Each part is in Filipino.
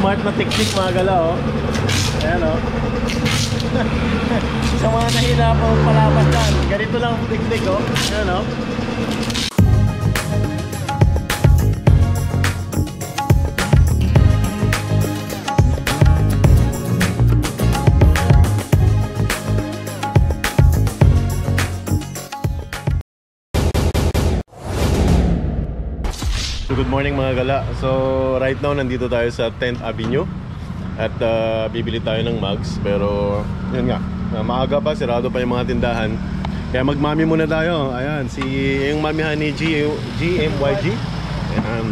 smart na technique mga gala, oh. Ayan, oh. Sa mga nahihirapang palabas dyan, ganito lang ang technique, oh. Ayan, oh. Good morning mga gala. So right now nandito tayo sa 10th Avenue at bibili tayo ng mugs. Pero yun nga, maaga pa, sirado pa yung mga tindahan. Kaya magmami muna tayo. Ayan, yung mamihan ni GMYG. Ayan,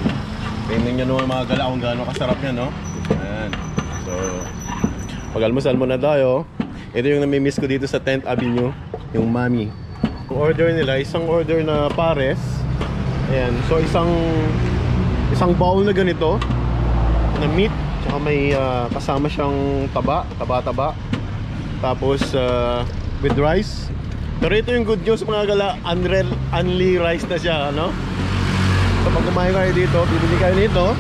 tingnan nyo naman mga gala kung gaano kasarap yan, no? Ayan. So mag-almusal muna tayo. Ito yung namimiss ko dito sa 10th Avenue, yung mami. Yung order nila, isang order na pares. Ayan, so isang bowl na ganito na meat, tsaka may kasama siyang taba. Tapos with rice. Pero ito yung good news mga gala, only rice na siya, ano? So pag kumain kayo dito, bibili kayo nito,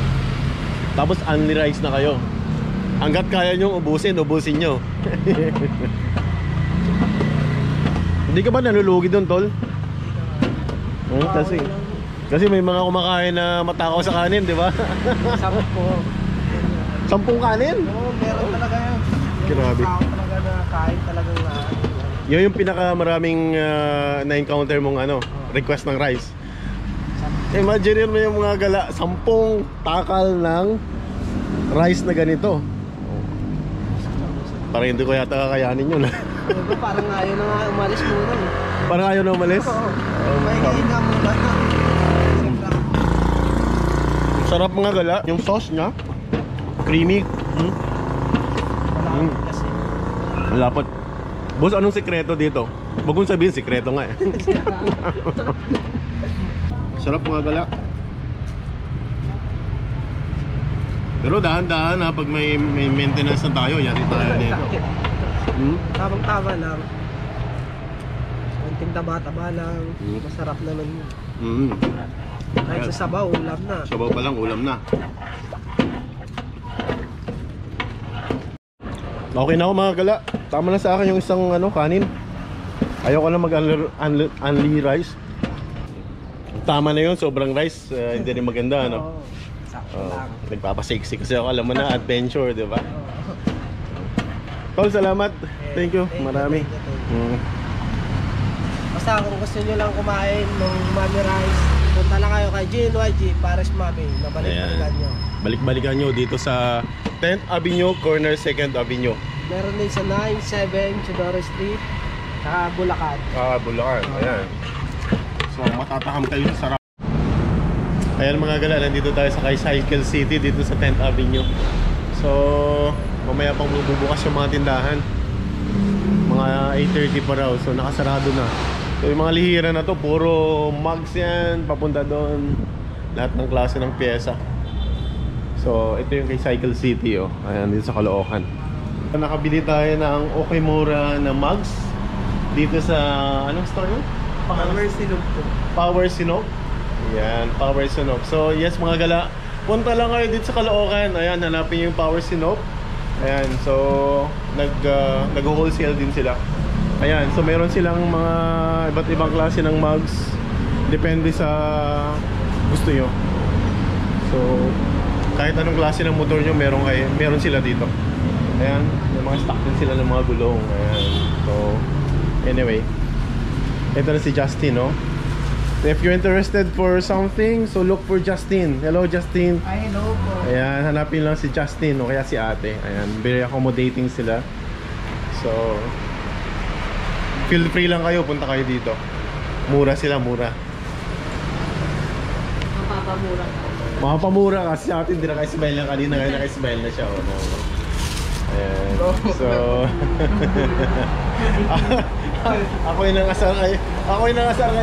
tapos only rice na kayo. Hanggat kaya nyo ubusin nyo. Hindi ka ba nalulugi doon, tol? Kasi may mga kumakain na matakaw sa kanin, di ba? 10 kanin? Oo, meron talaga yan. Grabe. Tao talaga na kain talagang yun yung pinakamaraming na-encounter mong request ng rice. Imagine mo yung mga gala, 10 takal ng rice na ganito. Parang hindi ko yata kakayanin yun. Parang ayaw na nga umalis muna. Parang ayaw na umalis? Oo. May kahinga muna. Sarap mga gala, yung sauce niya creamy. Kasi Lapot. Boss, anong sikreto dito? Huwag kong sabihin, sikreto nga eh. Sarap mga gala. Pero dahan-dahan ha, pag may maintenance na tayo, yari tayo nito. Tamang-tama lang. Konting taba-taba lang. Masarap naman yun. Kahit sa sabaw, ulam na. Sabaw pa lang, ulam na. Okay na ako mga gala. Tama na sa akin yung isang kanin. Ayoko na mag-only rice. Tama na yun, sobrang rice. Hindi rin maganda, ano? Nagpapasexy kasi ako, alam mo na, adventure, di ba? Tol, salamat. Thank you, marami. Basta kung gusto nyo lang kumain ng mami rice, punta lang kayo kay GNYG Pares Mami. Nabalik-balikan nyo. Balik-balikan nyo dito sa 10th Avenue, corner 2nd Avenue. Meron din sa 97 Chidoro Street, saka Bulacan. Bulacan, ayan. So matatakam kayo sa sarap. Ayan mga gala, nandito tayo sa Cycle City dito sa 10th Avenue. So mamaya pang bubukas yung mga tindahan. Mga 8:30 pa raw, so nakasarado na. So yung mga lihira na to, puro mugs yan, papunta doon. Lahat ng klase ng pyesa. So ito yung kay Cycle City, oh. Ayan, dito sa Caloocan. Nakabili tayo ng Okimura na mugs dito sa, anong store yun? Power Sinop po. Power Sinop. Ayan, Power Sinop. So yes mga gala, punta lang kayo dito sa Caloocan. Ayan, hanapin yung Power Sinop. Ayan, so nag-wholesale din sila. Ayan, so meron silang mga iba't ibang klase ng mugs. Depende sa gusto nyo. So kahit anong klase ng motor nyo, meron sila dito. Ayan, may mga stock din sila ng mga gulong. Ayan, so anyway, ito na si Justin, no? If you're interested for something, so look for Justin. Hello Justin. Ay, hello po. Ayan, hanapin lang si Justin o kaya si ate. Ayan, very accommodating sila. So feel free lang kayo, punta kayo dito. Mura sila, mura. Mapapamura. Mapapamura kasi sa atin, hindi na naka-smile na kanina. Ngayon naka-smile na siya. Ayan, so ako yung nangasar kay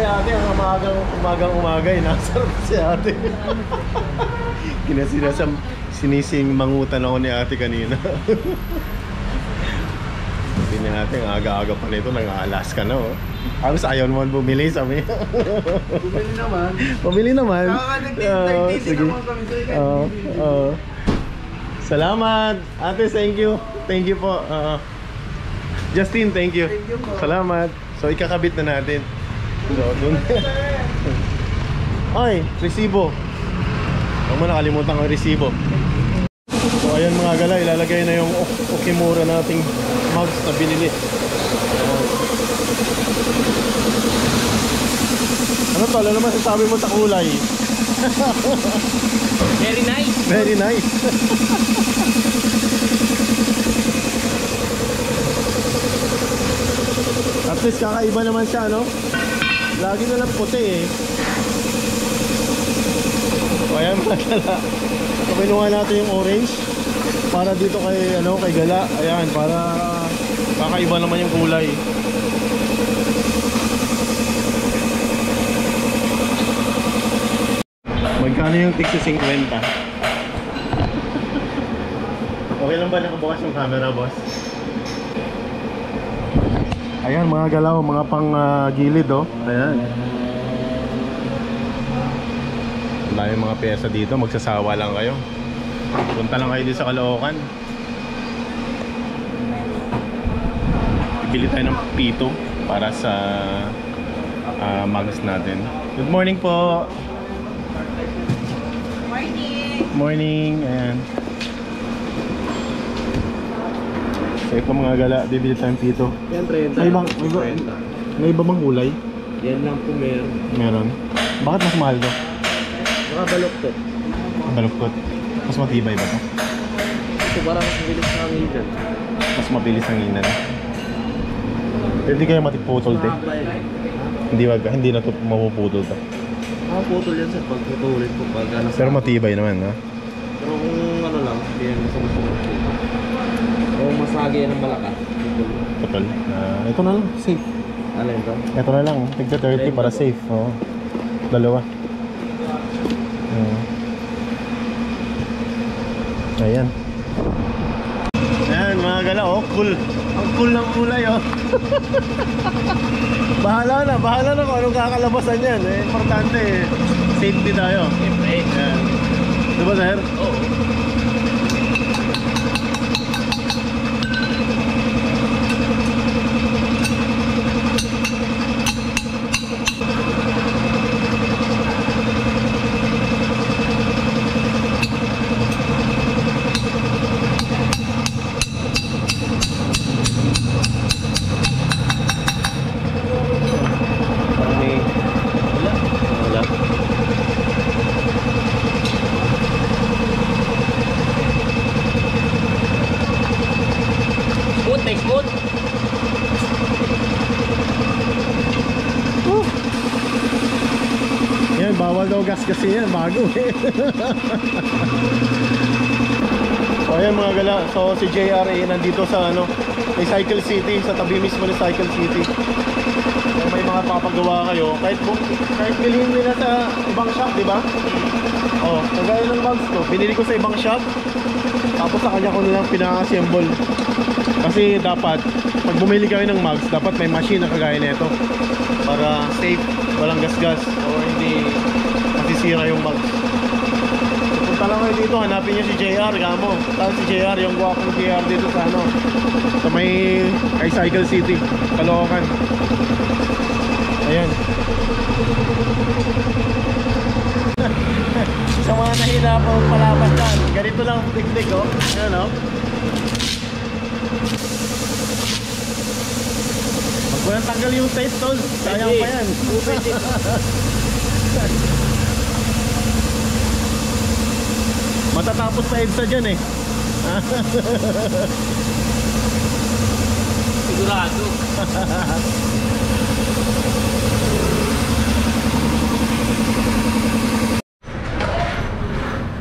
ate. Ang umagang inasar si ate. Sinising mangutan ako ni ate kanina. Sabi ni ate, ang aga-aga pa nito, nang-alas ka na, oh. Halos ayaw naman bumili, sabi. Bumili naman. Sige. Salamat. Ate, thank you. Thank you po. Justin, thank you. Thank you po. Salamat. So, ikakabit na natin. So, dun. Ay, resibo. Huwag mo nakalimutan ang resibo. So, ayan mga gala, ilalagay na yung Okimura nating mugs na binili. Ano to? Ano naman sasabi mo sa kulay? Very nice. Very nice. At least kakaiba naman siya, no? Lagi na lang puti eh. O ayan mga gala. So kinuha natin yung orange para dito kay, ano, kay gala. Ayan, para kakaiba naman yung kulay. Magkano yung tig sa 50? Okay lang ba nakabukas yung camera, boss? Ayan mga galaw, mga pang gilid oh. Ayan. Wala yung mga pyesa dito, magsasawa lang kayo. Punta lang kayo dito sa Caloocan. Bibili tayo ng pito para sa mugs natin. Good morning po. Morning, ayan. So ito mga gala, bibili tayong pito. Yan, 30. May iba bang kulay? Yan lang po meron. Meron. Bakit mas mahal to? Nakabaloktot. Baluktot. Mas matibay ba to? Ito parang mabilis na ang ilan. Mas mabilis ang inan. Hindi kayo matiputol te. Hindi na to mapuputol to. Putol yan sir, pag putulin po pag ano. Pero matibay naman, ha? Pero kung ano lang, hindi yan masama-sama po. O masagi yan ng malaka. Putol. Ito na lang, safe. Ano ito? Ito na lang, tigda 30 para safe. Oo. Dalawa. Ayan. Ayan mga gala, oh, cool. Ang cool ng kulay, oh. Bahala na kung anong kakalabasan yan. Importante, safety tayo. Siyempre. Ayan. Diba, sir? Oo. Wala. Smooth, nice smooth. Yan, bawal daw gas kasi yan, bago eh. O yan mga gala, so si JRA nandito sa ano, may Cycle City, sa tabi mismo ng Cycle City. So, may mga papagawa kayo, kahit bilhin nila sa ibang shop, di ba? Oh, kagaya ng bags ko, binili ko sa ibang shop, tapos sa kanya ko nilang pina-assemble. Kasi dapat, pag bumili kayo ng mugs, dapat may machine na kagaya nito para safe, walang gas-gas o hindi masisira yung mugs. So, punta lang kayo dito, hanapin nyo si JR, kamo. Saan si JR, yung guwapong JR dito sa ano, sa may kay Cycle City, Caloocan. Ayan. Sa mga nahihirapang palabas dyan, ganito lang tig-tig, oh. Ayan, oh. Huwag mo nang tanggal yung tape, tol. Sayang pa yan. Matatapos pa EDSA dyan eh. Sigurado.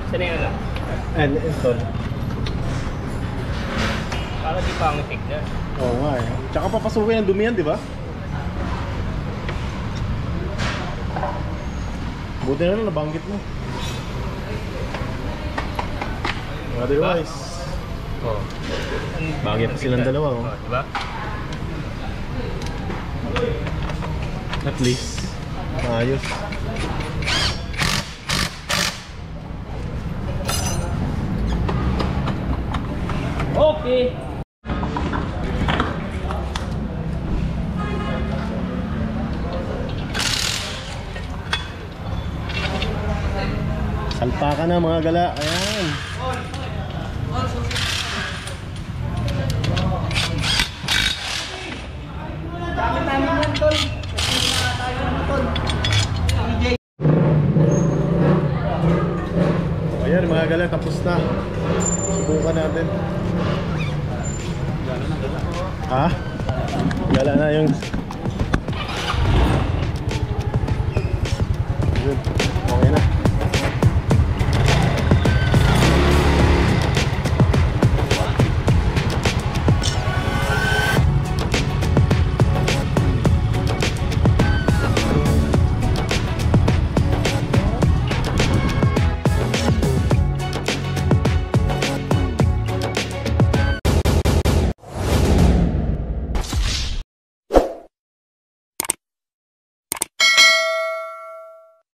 Saan yung ano? And install. Para di pa ang tignan. Oo nga eh. Tsaka papasukin ang dumi yan, di ba? Buti na lang, nabanggit mo. Otherwise, Oo. bagay pa silang dalawa, oh. Diba? At least, maayos. Salpa ka na mga gala. Ayan. Dami namin yan, tol. Kasi na tayo ng tol. DJ. Ayan mga gala, tapos na. Subukan natin. Ha? Gala na yung... Good.